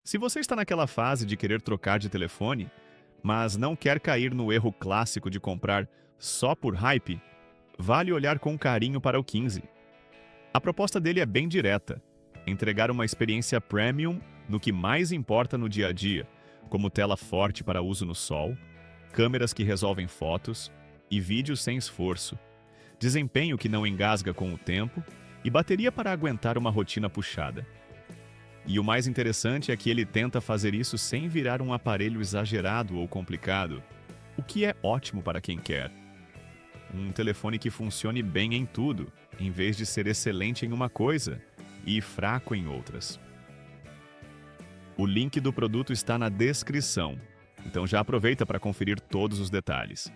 Se você está naquela fase de querer trocar de telefone, mas não quer cair no erro clássico de comprar só por hype, vale olhar com carinho para o 15. A proposta dele é bem direta: entregar uma experiência premium no que mais importa no dia a dia, como tela forte para uso no sol, câmeras que resolvem fotos e vídeos sem esforço, desempenho que não engasga com o tempo e bateria para aguentar uma rotina puxada. E o mais interessante é que ele tenta fazer isso sem virar um aparelho exagerado ou complicado, o que é ótimo para quem quer. Um telefone que funcione bem em tudo, em vez de ser excelente em uma coisa e fraco em outras. O link do produto está na descrição, então já aproveita para conferir todos os detalhes.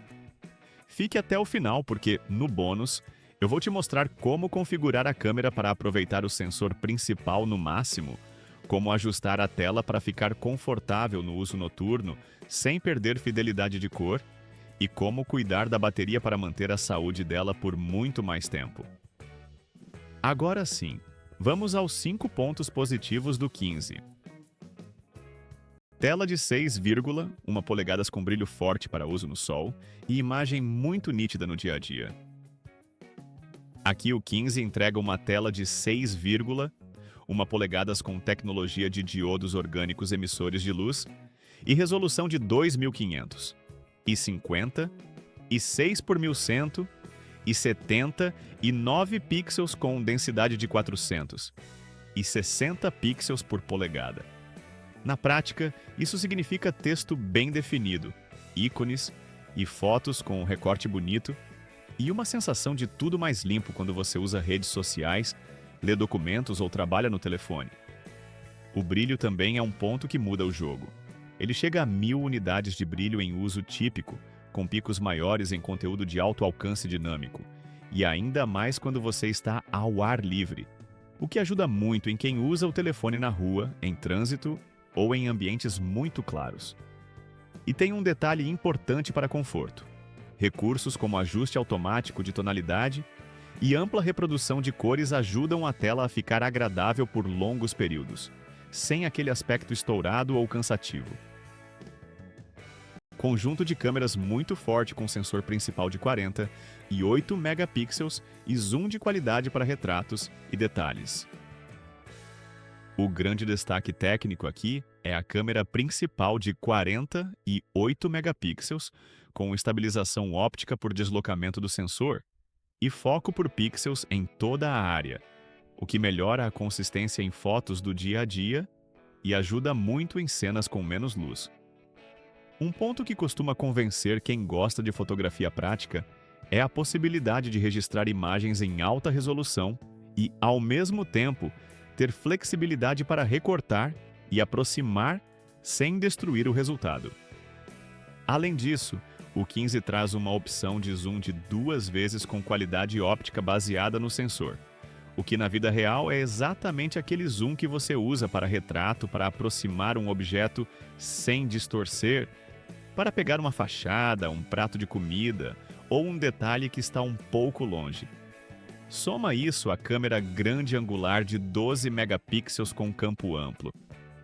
Fique até o final porque, no bônus, eu vou te mostrar como configurar a câmera para aproveitar o sensor principal no máximo, como ajustar a tela para ficar confortável no uso noturno sem perder fidelidade de cor e como cuidar da bateria para manter a saúde dela por muito mais tempo. Agora sim, vamos aos 5 pontos positivos do 15. Tela de 6,1 polegadas com brilho forte para uso no sol e imagem muito nítida no dia a dia. Aqui o 15 entrega uma tela de 6,1 polegadas com tecnologia de diodos orgânicos emissores de luz e resolução de 2500, e 50, e 6 por 1100, e 70 e 9 pixels com densidade de 400, e 60 pixels por polegada. Na prática, isso significa texto bem definido, ícones e fotos com um recorte bonito e uma sensação de tudo mais limpo quando você usa redes sociais, lê documentos ou trabalha no telefone. O brilho também é um ponto que muda o jogo. Ele chega a 1000 unidades de brilho em uso típico, com picos maiores em conteúdo de alto alcance dinâmico, e ainda mais quando você está ao ar livre, o que ajuda muito em quem usa o telefone na rua, em trânsito ou em ambientes muito claros. E tem um detalhe importante para conforto: recursos como ajuste automático de tonalidade e ampla reprodução de cores ajudam a tela a ficar agradável por longos períodos, sem aquele aspecto estourado ou cansativo. Conjunto de câmeras muito forte com sensor principal de 40 e 8 megapixels e zoom de qualidade para retratos e detalhes. O grande destaque técnico aqui é a câmera principal de 40 e 8 megapixels, com estabilização óptica por deslocamento do sensor e foco por pixels em toda a área, o que melhora a consistência em fotos do dia a dia e ajuda muito em cenas com menos luz. Um ponto que costuma convencer quem gosta de fotografia prática é a possibilidade de registrar imagens em alta resolução e, ao mesmo tempo, ter flexibilidade para recortar e aproximar sem destruir o resultado. Além disso, o 15 traz uma opção de zoom de 2 vezes com qualidade óptica baseada no sensor, o que na vida real é exatamente aquele zoom que você usa para retrato, para aproximar um objeto sem distorcer, para pegar uma fachada, um prato de comida ou um detalhe que está um pouco longe. Soma isso à câmera grande angular de 12 megapixels com campo amplo,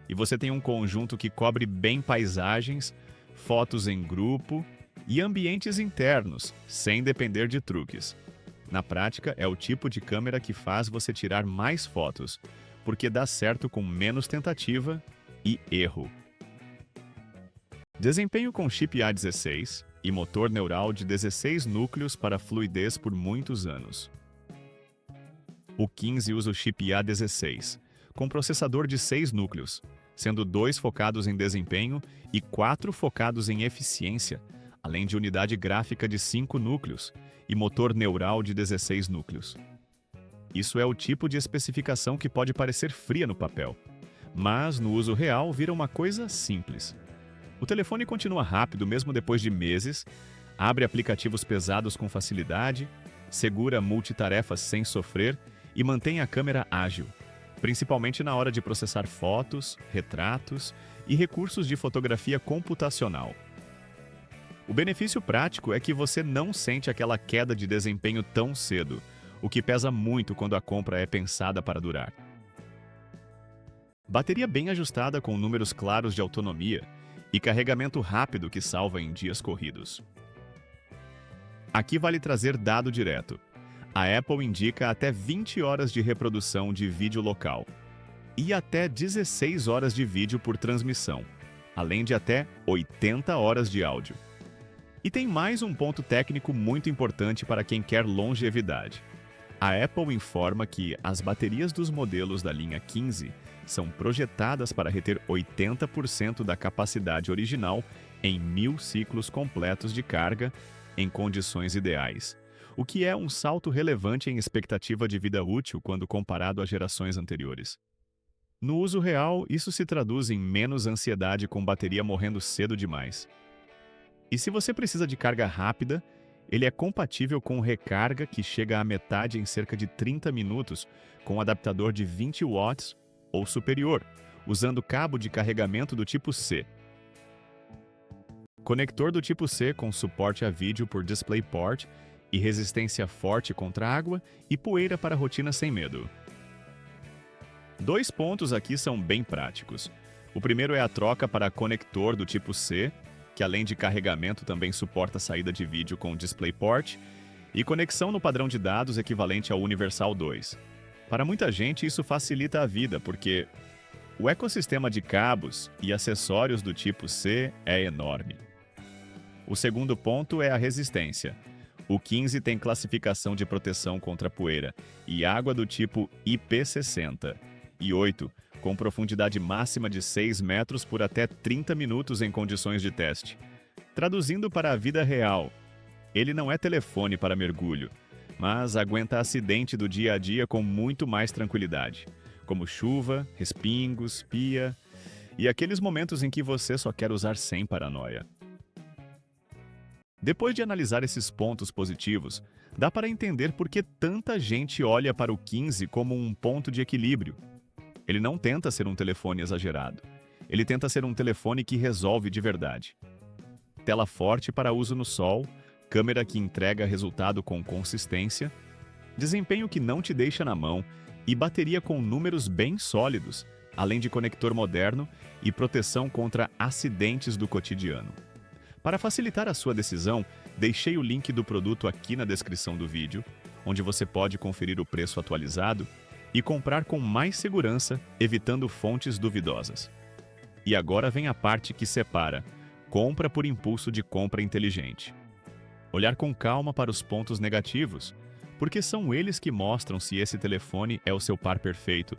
e você tem um conjunto que cobre bem paisagens, fotos em grupo e ambientes internos, sem depender de truques. Na prática, é o tipo de câmera que faz você tirar mais fotos, porque dá certo com menos tentativa e erro. Desempenho com chip A16 e motor neural de 16 núcleos para fluidez por muitos anos. O 15 usa o chip A16, com processador de 6 núcleos, sendo 2 focados em desempenho e 4 focados em eficiência, além de unidade gráfica de 5 núcleos e motor neural de 16 núcleos. Isso é o tipo de especificação que pode parecer fria no papel, mas no uso real vira uma coisa simples. O telefone continua rápido mesmo depois de meses, abre aplicativos pesados com facilidade, segura multitarefas sem sofrer e mantém a câmera ágil, principalmente na hora de processar fotos, retratos e recursos de fotografia computacional. O benefício prático é que você não sente aquela queda de desempenho tão cedo, o que pesa muito quando a compra é pensada para durar. Bateria bem ajustada com números claros de autonomia e carregamento rápido que salva em dias corridos. Aqui vale trazer dado direto. A Apple indica até 20 horas de reprodução de vídeo local e até 16 horas de vídeo por transmissão, além de até 80 horas de áudio. E tem mais um ponto técnico muito importante para quem quer longevidade. A Apple informa que as baterias dos modelos da linha 15 são projetadas para reter 80% da capacidade original em 1000 ciclos completos de carga em condições ideais, o que é um salto relevante em expectativa de vida útil quando comparado a gerações anteriores. No uso real, isso se traduz em menos ansiedade com bateria morrendo cedo demais. E se você precisa de carga rápida, ele é compatível com recarga que chega à metade em cerca de 30 minutos com um adaptador de 20 watts ou superior, usando cabo de carregamento do tipo C. Conector do tipo C com suporte a vídeo por DisplayPort e resistência forte contra água e poeira para rotina sem medo. 2 pontos aqui são bem práticos. O primeiro é a troca para conector do tipo C, que além de carregamento também suporta saída de vídeo com DisplayPort, e conexão no padrão de dados equivalente ao Universal 2. Para muita gente isso facilita a vida, porque o ecossistema de cabos e acessórios do tipo C é enorme. O segundo ponto é a resistência. O 15 tem classificação de proteção contra poeira e água do tipo IP60, e 8 com profundidade máxima de 6 metros por até 30 minutos em condições de teste. Traduzindo para a vida real, ele não é telefone para mergulho, mas aguenta acidente do dia a dia com muito mais tranquilidade, como chuva, respingos, pia e aqueles momentos em que você só quer usar sem paranoia. Depois de analisar esses pontos positivos, dá para entender por que tanta gente olha para o 15 como um ponto de equilíbrio. Ele não tenta ser um telefone exagerado. Ele tenta ser um telefone que resolve de verdade. Tela forte para uso no sol, câmera que entrega resultado com consistência, desempenho que não te deixa na mão e bateria com números bem sólidos, além de conector moderno e proteção contra acidentes do cotidiano. Para facilitar a sua decisão, deixei o link do produto aqui na descrição do vídeo, onde você pode conferir o preço atualizado e comprar com mais segurança, evitando fontes duvidosas. E agora vem a parte que separa compra por impulso de compra inteligente. Olhar com calma para os pontos negativos, porque são eles que mostram se esse telefone é o seu par perfeito,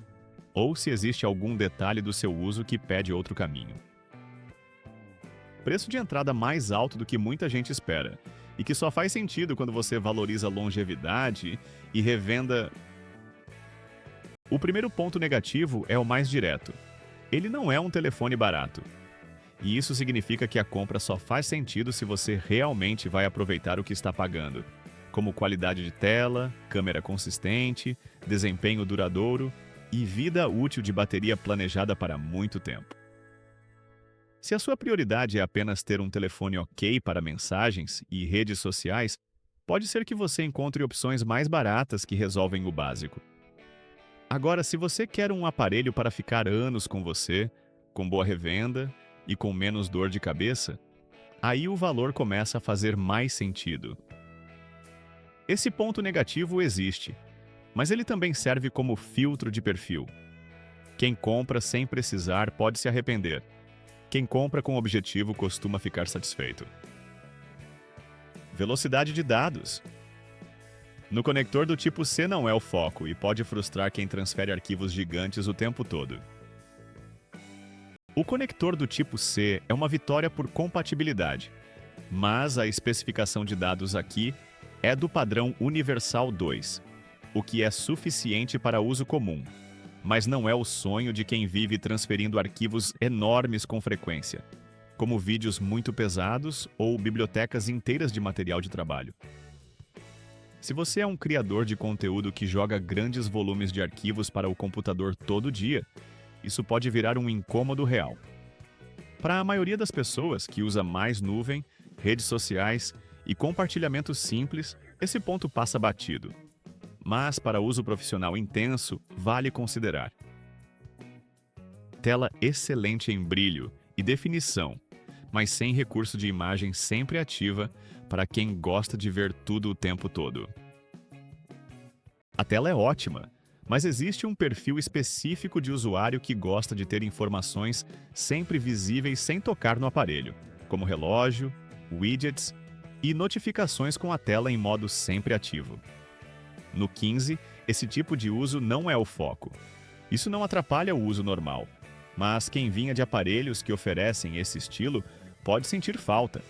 ou se existe algum detalhe do seu uso que pede outro caminho. Preço de entrada mais alto do que muita gente espera, e que só faz sentido quando você valoriza longevidade e revenda. O primeiro ponto negativo é o mais direto. Ele não é um telefone barato. E isso significa que a compra só faz sentido se você realmente vai aproveitar o que está pagando, como qualidade de tela, câmera consistente, desempenho duradouro e vida útil de bateria planejada para muito tempo. Se a sua prioridade é apenas ter um telefone ok para mensagens e redes sociais, pode ser que você encontre opções mais baratas que resolvem o básico. Agora, se você quer um aparelho para ficar anos com você, com boa revenda e com menos dor de cabeça, aí o valor começa a fazer mais sentido. Esse ponto negativo existe, mas ele também serve como filtro de perfil. Quem compra sem precisar pode se arrepender. Quem compra com objetivo costuma ficar satisfeito. Velocidade de dados. No conector do tipo C não é o foco e pode frustrar quem transfere arquivos gigantes o tempo todo. O conector do tipo C é uma vitória por compatibilidade, mas a especificação de dados aqui é do padrão Universal 2, o que é suficiente para uso comum, mas não é o sonho de quem vive transferindo arquivos enormes com frequência, como vídeos muito pesados ou bibliotecas inteiras de material de trabalho. Se você é um criador de conteúdo que joga grandes volumes de arquivos para o computador todo dia, isso pode virar um incômodo real. Para a maioria das pessoas que usa mais nuvem, redes sociais e compartilhamento simples, esse ponto passa batido. Mas para uso profissional intenso, vale considerar. tela excelente em brilho e definição, mas sem recurso de imagem sempre ativa para quem gosta de ver tudo o tempo todo. A tela é ótima, mas existe um perfil específico de usuário que gosta de ter informações sempre visíveis sem tocar no aparelho, como relógio, widgets e notificações com a tela em modo sempre ativo. No 15, esse tipo de uso não é o foco. Isso não atrapalha o uso normal, mas quem vinha de aparelhos que oferecem esse estilo pode sentir falta,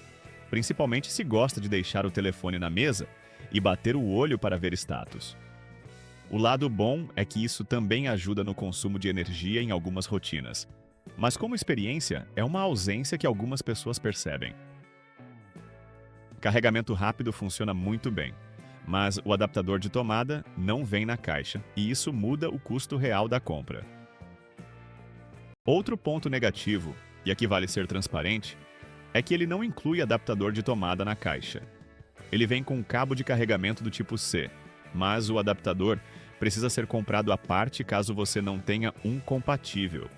principalmente se gosta de deixar o telefone na mesa e bater o olho para ver status. O lado bom é que isso também ajuda no consumo de energia em algumas rotinas, mas como experiência, é uma ausência que algumas pessoas percebem. Carregamento rápido funciona muito bem, mas o adaptador de tomada não vem na caixa e isso muda o custo real da compra. Outro ponto negativo, e aqui vale ser transparente, é que ele não inclui adaptador de tomada na caixa. Ele vem com um cabo de carregamento do tipo C, mas o adaptador precisa ser comprado à parte caso você não tenha um compatível.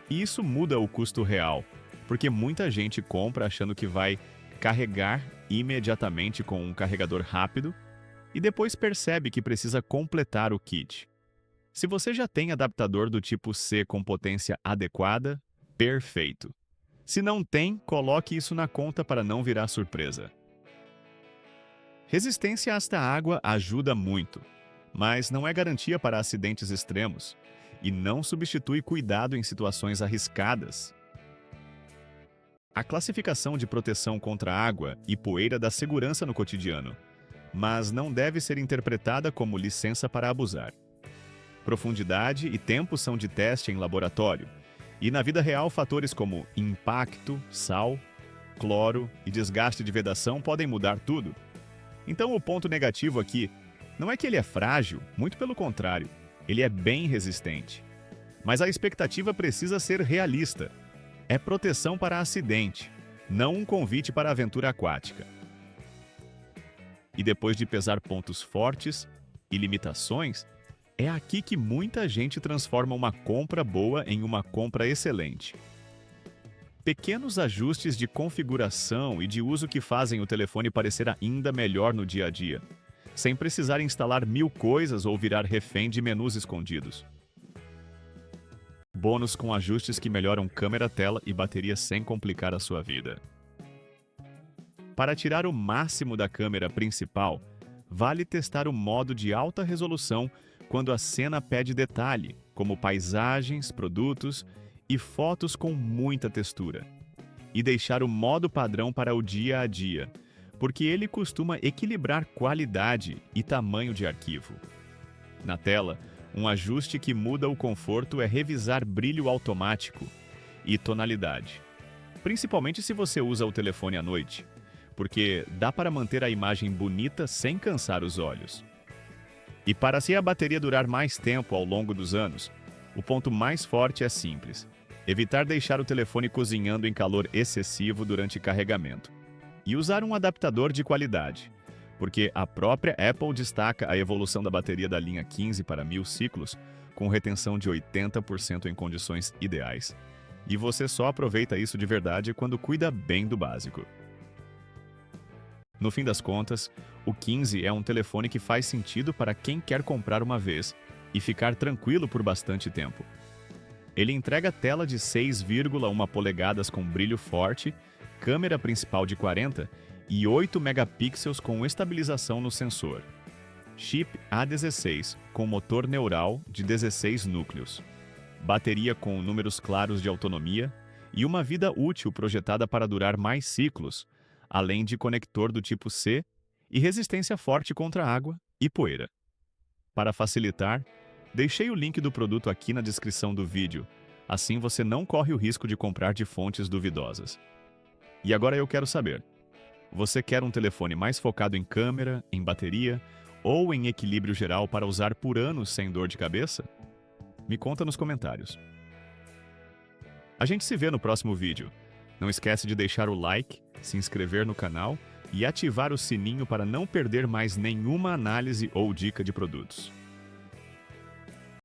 E isso muda o custo real, porque muita gente compra achando que vai carregar imediatamente com um carregador rápido e depois percebe que precisa completar o kit. Se você já tem adaptador do tipo C com potência adequada, perfeito. Se não tem, coloque isso na conta para não virar surpresa. Resistência àsta água ajuda muito, mas não é garantia para acidentes extremos e não substitui cuidado em situações arriscadas. A classificação de proteção contra água e poeira dá segurança no cotidiano, mas não deve ser interpretada como licença para abusar. Profundidade e tempo são de teste em laboratório, e na vida real fatores como impacto, sal, cloro e desgaste de vedação podem mudar tudo. Então o ponto negativo aqui não é que ele é frágil, muito pelo contrário, ele é bem resistente. Mas a expectativa precisa ser realista. É proteção para acidente, não um convite para aventura aquática. E depois de pesar pontos fortes e limitações, é aqui que muita gente transforma uma compra boa em uma compra excelente. Pequenos ajustes de configuração e de uso que fazem o telefone parecer ainda melhor no dia a dia, sem precisar instalar 1000 coisas ou virar refém de menus escondidos. Bônus com ajustes que melhoram câmera, tela e bateria sem complicar a sua vida. Para tirar o máximo da câmera principal, vale testar o modo de alta resolução quando a cena pede detalhe, como paisagens, produtos e fotos com muita textura. E deixar o modo padrão para o dia a dia, porque ele costuma equilibrar qualidade e tamanho de arquivo. Na tela, um ajuste que muda o conforto é revisar brilho automático e tonalidade, principalmente se você usa o telefone à noite, porque dá para manter a imagem bonita sem cansar os olhos. E para se a bateria durar mais tempo ao longo dos anos, o ponto mais forte é simples: evitar deixar o telefone cozinhando em calor excessivo durante carregamento. E usar um adaptador de qualidade, porque a própria Apple destaca a evolução da bateria da linha 15 para 1000 ciclos, com retenção de 80% em condições ideais. E você só aproveita isso de verdade quando cuida bem do básico. No fim das contas, o 15 é um telefone que faz sentido para quem quer comprar uma vez e ficar tranquilo por bastante tempo. Ele entrega tela de 6,1 polegadas com brilho forte, câmera principal de 40 e 8 megapixels com estabilização no sensor. Chip A16 com motor neural de 16 núcleos. Bateria com números claros de autonomia e uma vida útil projetada para durar mais ciclos, além de conector do tipo C e resistência forte contra água e poeira. Para facilitar, deixei o link do produto aqui na descrição do vídeo, assim você não corre o risco de comprar de fontes duvidosas. E agora eu quero saber, você quer um telefone mais focado em câmera, em bateria ou em equilíbrio geral para usar por anos sem dor de cabeça? Me conta nos comentários. A gente se vê no próximo vídeo. Não esquece de deixar o like, se inscrever no canal e ativar o sininho para não perder mais nenhuma análise ou dica de produtos.